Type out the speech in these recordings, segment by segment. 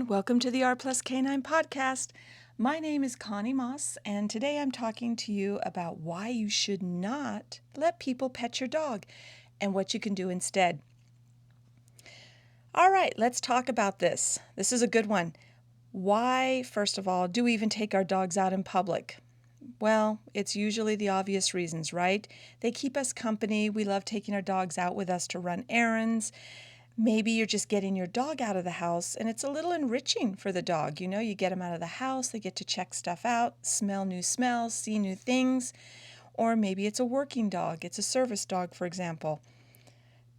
everyone. Welcome to the R Plus Canine podcast. My name is Connie Moss, and today I'm talking to you about why you should not let people pet your dog and what you can do instead. All right, let's talk about this. This is a good one. Why, first of all, do we even take our dogs out in public? Well, it's usually the obvious reasons, right? They keep us company. We love taking our dogs out with us to run errands. Maybe you're just getting your dog out of the house and it's a little enriching for the dog. You know, you get them out of the house, they get to check stuff out, smell new smells, see new things. Or maybe it's a working dog, it's a service dog, for example.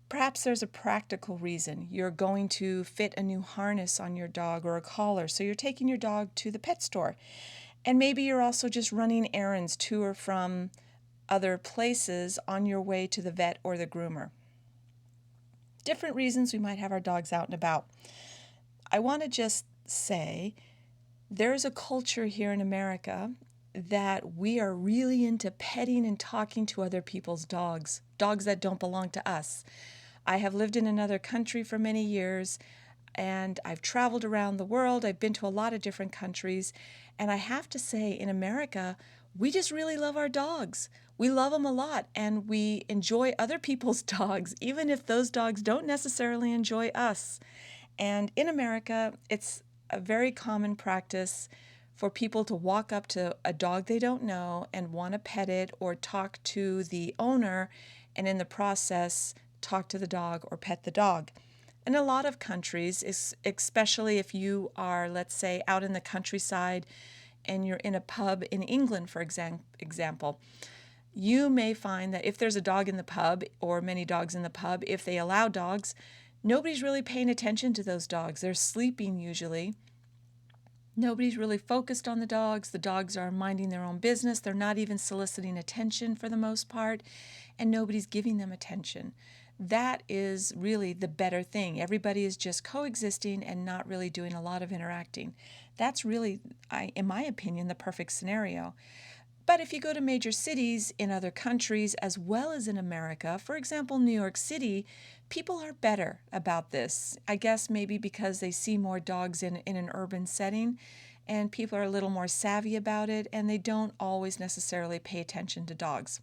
Perhaps there's a practical reason. You're going to fit a new harness on your dog or a collar, so you're taking your dog to the pet store. And maybe you're also just running errands to or from other places on your way to the vet or the groomer. Different reasons we might have our dogs out and about. I want to just say there's a culture here in America that we are really into petting and talking to other people's dogs that don't belong to us. I have lived in another country for many years and I've traveled around the world. I've been to a lot of different countries, and I have to say, in America, we just really love our dogs. We love them a lot, and we enjoy other people's dogs, even if those dogs don't necessarily enjoy us. And in America, it's a very common practice for people to walk up to a dog they don't know and want to pet it or talk to the owner, and in the process, talk to the dog or pet the dog. In a lot of countries, especially if you are, let's say, out in the countryside and you're in a pub in England, for example, you may find that if there's a dog in the pub or many dogs in the pub, if they allow dogs, nobody's really paying attention to those dogs. They're sleeping usually. Nobody's really focused on the dogs. The dogs are minding their own business. They're not even soliciting attention for the most part, and nobody's giving them attention. That is really the better thing. Everybody is just coexisting and not really doing a lot of interacting. That's really, in my opinion, the perfect scenario. But if you go to major cities in other countries as well as in America, for example, New York City, people are better about this. I guess maybe because they see more dogs in an urban setting and people are a little more savvy about it and they don't always necessarily pay attention to dogs.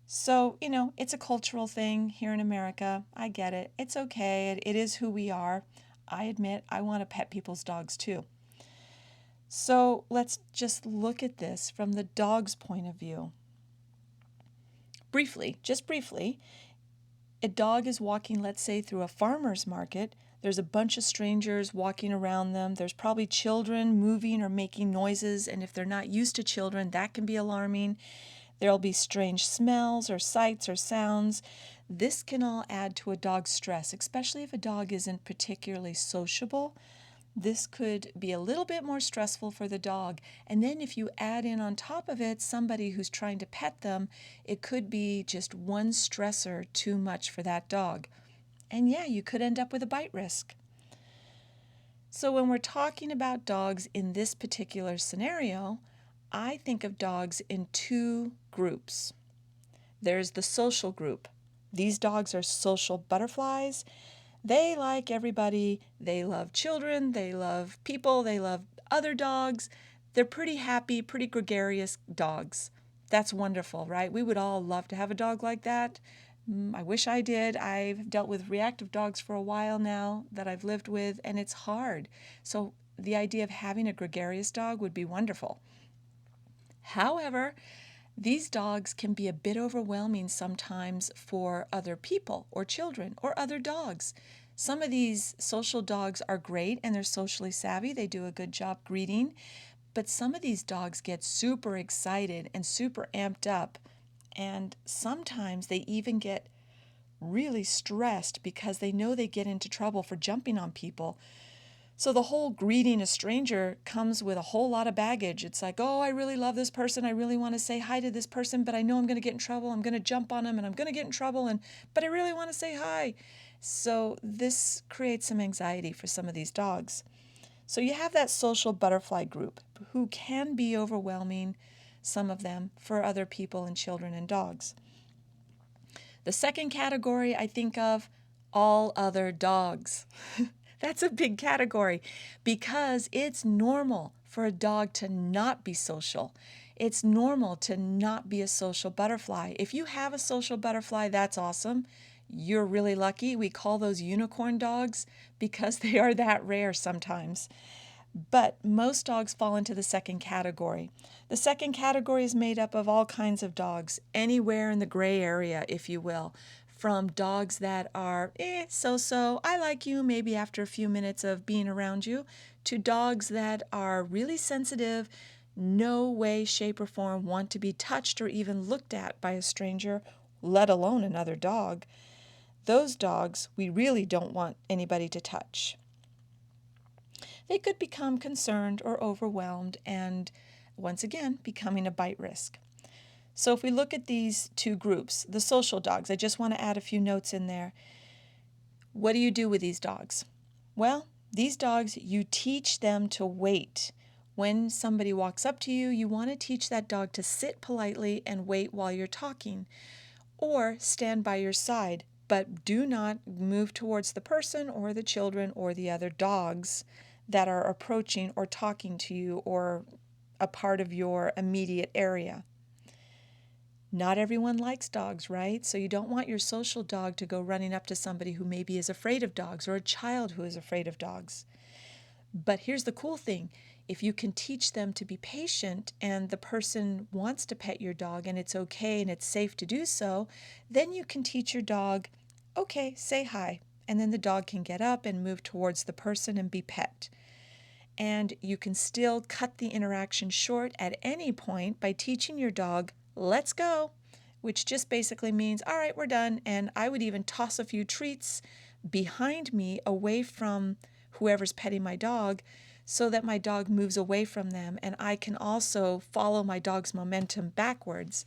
So, it's a cultural thing here in America. I get it. It's okay. It is who we are. I admit I want to pet people's dogs too. So let's just look at this from the dog's point of view. Just briefly, a dog is walking, let's say, through a farmer's market. There's a bunch of strangers walking around them. There's probably children moving or making noises, and if they're not used to children, that can be alarming. There'll be strange smells or sights or sounds. This can all add to a dog's stress, especially if a dog isn't particularly sociable. This could be a little bit more stressful for the dog. And then if you add in on top of it somebody who's trying to pet them, it could be just one stressor too much for that dog. And yeah, you could end up with a bite risk. So when we're talking about dogs in this particular scenario, I think of dogs in two groups. There's the social group. These dogs are social butterflies. They like everybody. They love children. They love people. They love other dogs. They're pretty happy, pretty gregarious dogs. That's wonderful, right? We would all love to have a dog like that. I wish I did. I've dealt with reactive dogs for a while now that I've lived with, and it's hard. So the idea of having a gregarious dog would be wonderful. However, these dogs can be a bit overwhelming sometimes for other people or children or other dogs. Some of these social dogs are great and they're socially savvy. They do a good job greeting. But some of these dogs get super excited and super amped up. And sometimes they even get really stressed because they know they get into trouble for jumping on people. So the whole greeting a stranger comes with a whole lot of baggage. It's like, oh, I really love this person. I really want to say hi to this person, but I know I'm going to get in trouble. I'm going to jump on them and I'm going to get in trouble, but I really want to say hi. So this creates some anxiety for some of these dogs. So you have that social butterfly group who can be overwhelming, some of them, for other people and children and dogs. The second category I think of, all other dogs. That's a big category because it's normal for a dog to not be social. It's normal to not be a social butterfly. If you have a social butterfly, that's awesome. You're really lucky. We call those unicorn dogs because they are that rare sometimes. But most dogs fall into the second category. The second category is made up of all kinds of dogs, anywhere in the gray area, if you will, from dogs that are so, I like you maybe after a few minutes of being around you, to dogs that are really sensitive, no way, shape, or form want to be touched or even looked at by a stranger, let alone another dog. Those dogs we really don't want anybody to touch. They could become concerned or overwhelmed and, once again, becoming a bite risk. So if we look at these two groups, the social dogs, I just want to add a few notes in there. What do you do with these dogs? Well, these dogs, you teach them to wait. When somebody walks up to you, you want to teach that dog to sit politely and wait while you're talking, or stand by your side, but do not move towards the person or the children or the other dogs that are approaching or talking to you or a part of your immediate area. Not everyone likes dogs, right? So you don't want your social dog to go running up to somebody who maybe is afraid of dogs or a child who is afraid of dogs. But here's the cool thing. If you can teach them to be patient and the person wants to pet your dog and it's okay and it's safe to do so, then you can teach your dog, okay, say hi. And then the dog can get up and move towards the person and be pet. And you can still cut the interaction short at any point by teaching your dog, let's go, which just basically means, all right, we're done. And I would even toss a few treats behind me away from whoever's petting my dog so that my dog moves away from them and I can also follow my dog's momentum backwards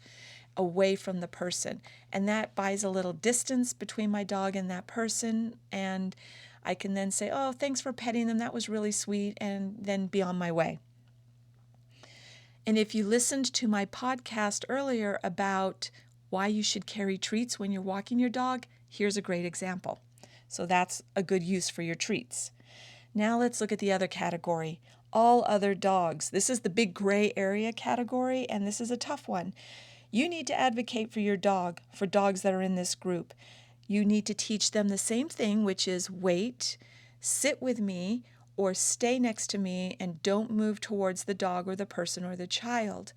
away from the person. And that buys a little distance between my dog and that person, and I can then say, oh, thanks for petting them, that was really sweet, and then be on my way. And if you listened to my podcast earlier about why you should carry treats when you're walking your dog, here's a great example. So that's a good use for your treats. Now let's look at the other category, all other dogs. This is the big gray area category, and this is a tough one. You need to advocate for your dog, for dogs that are in this group. You need to teach them the same thing, which is wait, sit with me, or stay next to me and don't move towards the dog or the person or the child.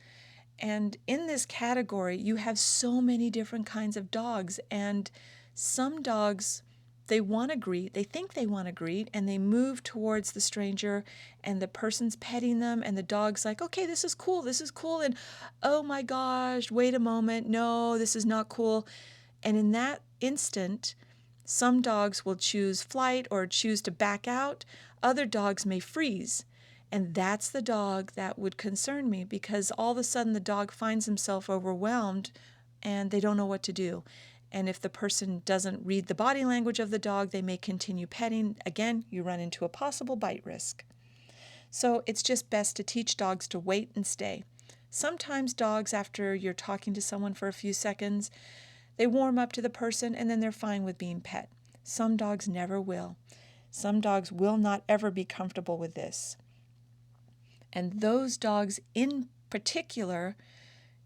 And in this category, you have so many different kinds of dogs, and some dogs, they want to greet, they think they want to greet, and they move towards the stranger, and the person's petting them, and the dog's like, okay, this is cool, and oh my gosh, wait a moment, no, this is not cool. And in that instant, some dogs will choose flight or choose to back out. Other dogs may freeze. And that's the dog that would concern me because all of a sudden the dog finds himself overwhelmed and they don't know what to do. And if the person doesn't read the body language of the dog, they may continue petting. Again, you run into a possible bite risk. So it's just best to teach dogs to wait and stay. Sometimes dogs, after you're talking to someone for a few seconds, they warm up to the person and then they're fine with being pet. Some dogs never will. Some dogs will not ever be comfortable with this. And those dogs in particular,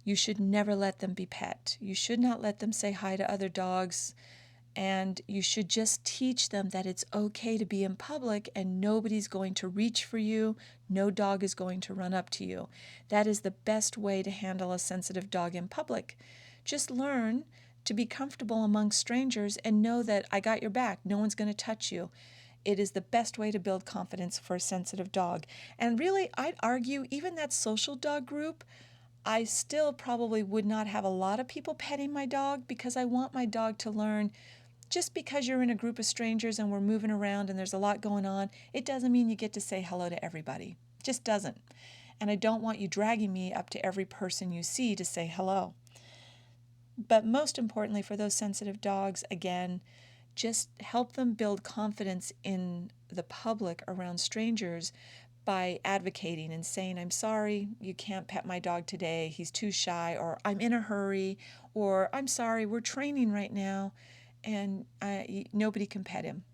you should never let them be pet. You should not let them say hi to other dogs. And you should just teach them that it's okay to be in public and nobody's going to reach for you. No dog is going to run up to you. That is the best way to handle a sensitive dog in public. Just learn to be comfortable among strangers and know that I got your back. No one's going to touch you. It is the best way to build confidence for a sensitive dog. And really, I'd argue even that social dog group, I still probably would not have a lot of people petting my dog because I want my dog to learn just because you're in a group of strangers and we're moving around and there's a lot going on, it doesn't mean you get to say hello to everybody. It just doesn't. And I don't want you dragging me up to every person you see to say hello. But most importantly for those sensitive dogs, again, just help them build confidence in the public around strangers by advocating and saying, I'm sorry, you can't pet my dog today, he's too shy, or I'm in a hurry, or I'm sorry, we're training right now, and nobody can pet him.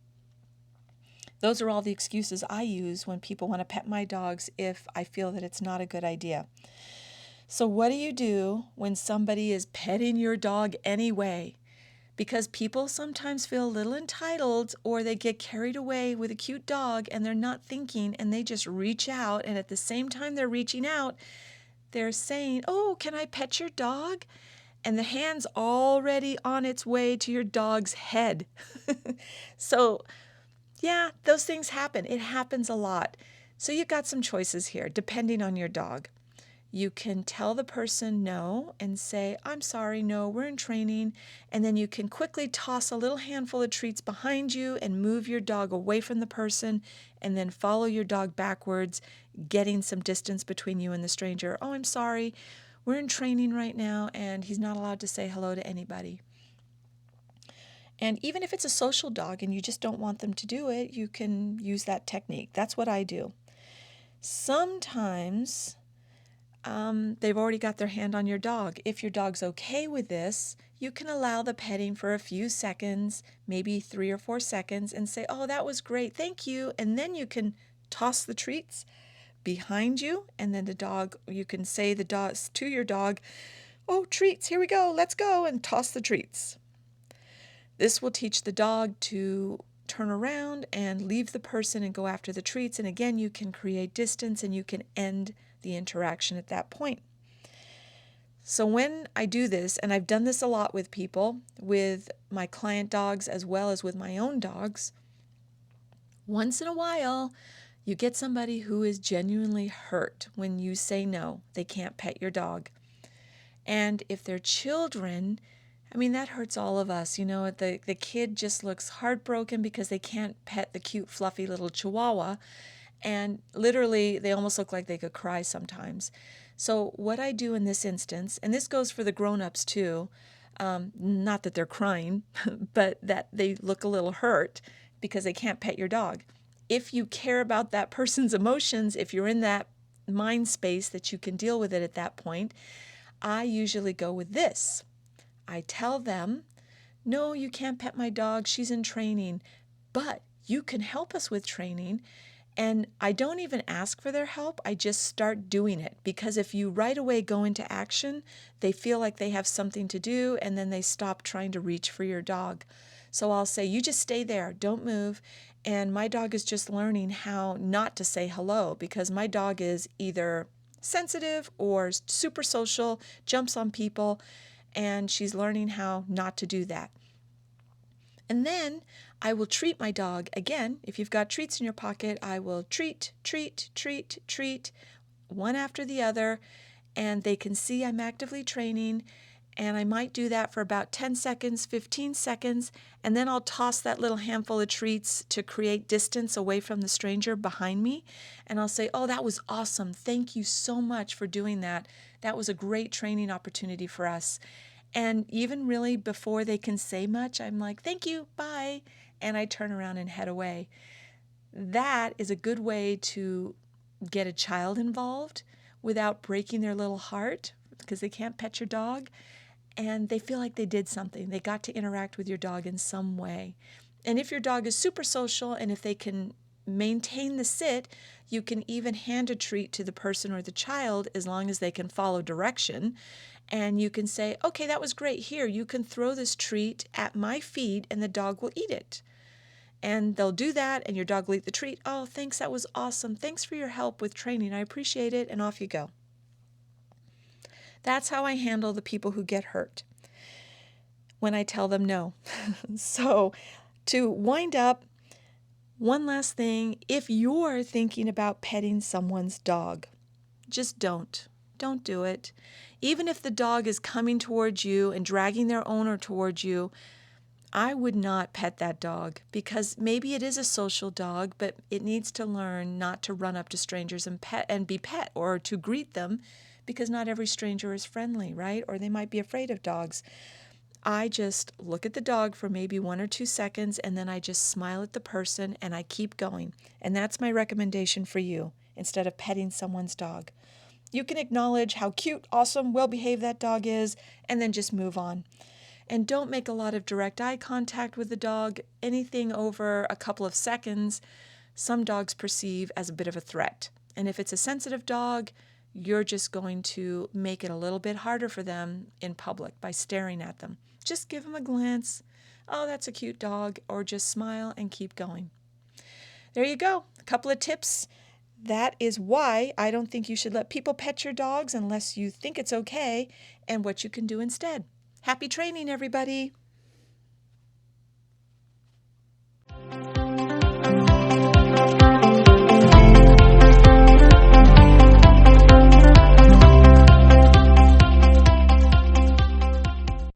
Those are all the excuses I use when people want to pet my dogs if I feel that it's not a good idea. So what do you do when somebody is petting your dog anyway? Because people sometimes feel a little entitled, or they get carried away with a cute dog and they're not thinking and they just reach out, and at the same time they're reaching out, they're saying, "Oh, can I pet your dog?" And the hand's already on its way to your dog's head. So, yeah, those things happen. It happens a lot. So you've got some choices here depending on your dog. You can tell the person no and say, "I'm sorry, no, we're in training." And then you can quickly toss a little handful of treats behind you and move your dog away from the person, and then follow your dog backwards, getting some distance between you and the stranger. "Oh, I'm sorry, we're in training right now and he's not allowed to say hello to anybody." And even if it's a social dog and you just don't want them to do it, you can use that technique. That's what I do. Sometimes they've already got their hand on your dog. If your dog's okay with this, you can allow the petting for a few seconds, maybe 3 or 4 seconds, and say, "Oh, that was great, thank you." And then you can toss the treats behind you, and then you can say to your dog, "Oh, treats, here we go, let's go," and toss the treats. This will teach the dog to turn around and leave the person and go after the treats. And again, you can create distance and you can end the interaction at that point. So when I do this, and I've done this a lot with people, with my client dogs as well as with my own dogs, once in a while, you get somebody who is genuinely hurt when you say no, they can't pet your dog. And if they're children, I mean, that hurts all of us. The kid just looks heartbroken because they can't pet the cute, fluffy little chihuahua. And literally, they almost look like they could cry sometimes. So what I do in this instance, and this goes for the grown-ups too, not that they're crying, but that they look a little hurt because they can't pet your dog. If you care about that person's emotions, if you're in that mind space that you can deal with it at that point, I usually go with this. I tell them, "No, you can't pet my dog. She's in training, but you can help us with training." And I don't even ask for their help. I just start doing it, because if you right away go into action, they feel like they have something to do and then they stop trying to reach for your dog. So I'll say, "You just stay there, don't move." And my dog is just learning how not to say hello, because my dog is either sensitive or super social, jumps on people, and she's learning how not to do that. And then I will treat my dog. Again, if you've got treats in your pocket, I will treat, treat, treat, treat, one after the other, and they can see I'm actively training. And I might do that for about 10 seconds, 15 seconds, and then I'll toss that little handful of treats to create distance away from the stranger behind me. And I'll say, "Oh, that was awesome. Thank you so much for doing that. That was a great training opportunity for us." And even really before they can say much, I'm like, "Thank you, bye." And I turn around and head away. That is a good way to get a child involved without breaking their little heart, because they can't pet your dog. And they feel like they did something. They got to interact with your dog in some way. And if your dog is super social and if they can maintain the sit, you can even hand a treat to the person or the child as long as they can follow direction. And you can say, "Okay, that was great. Here, you can throw this treat at my feet and the dog will eat it." And they'll do that and your dog will eat the treat. "Oh, thanks, that was awesome. Thanks for your help with training. I appreciate it." And off you go. That's how I handle the people who get hurt when I tell them no. So to wind up, one last thing, if you're thinking about petting someone's dog, just don't. Don't do it. Even if the dog is coming towards you and dragging their owner towards you, I would not pet that dog, because maybe it is a social dog, but it needs to learn not to run up to strangers and be pet, or to greet them, because not every stranger is friendly, right? Or they might be afraid of dogs. I just look at the dog for maybe 1 or 2 seconds, and then I just smile at the person and I keep going. And that's my recommendation for you instead of petting someone's dog. You can acknowledge how cute, awesome, well-behaved that dog is, and then just move on. And don't make a lot of direct eye contact with the dog. Anything over a couple of seconds some dogs perceive as a bit of a threat. And if it's a sensitive dog, you're just going to make it a little bit harder for them in public by staring at them. Just give them a glance. Oh, that's a cute dog, or just smile and keep going. There you go. A couple of tips. That is why I don't think you should let people pet your dogs unless you think it's okay, and what you can do instead. Happy training, everybody!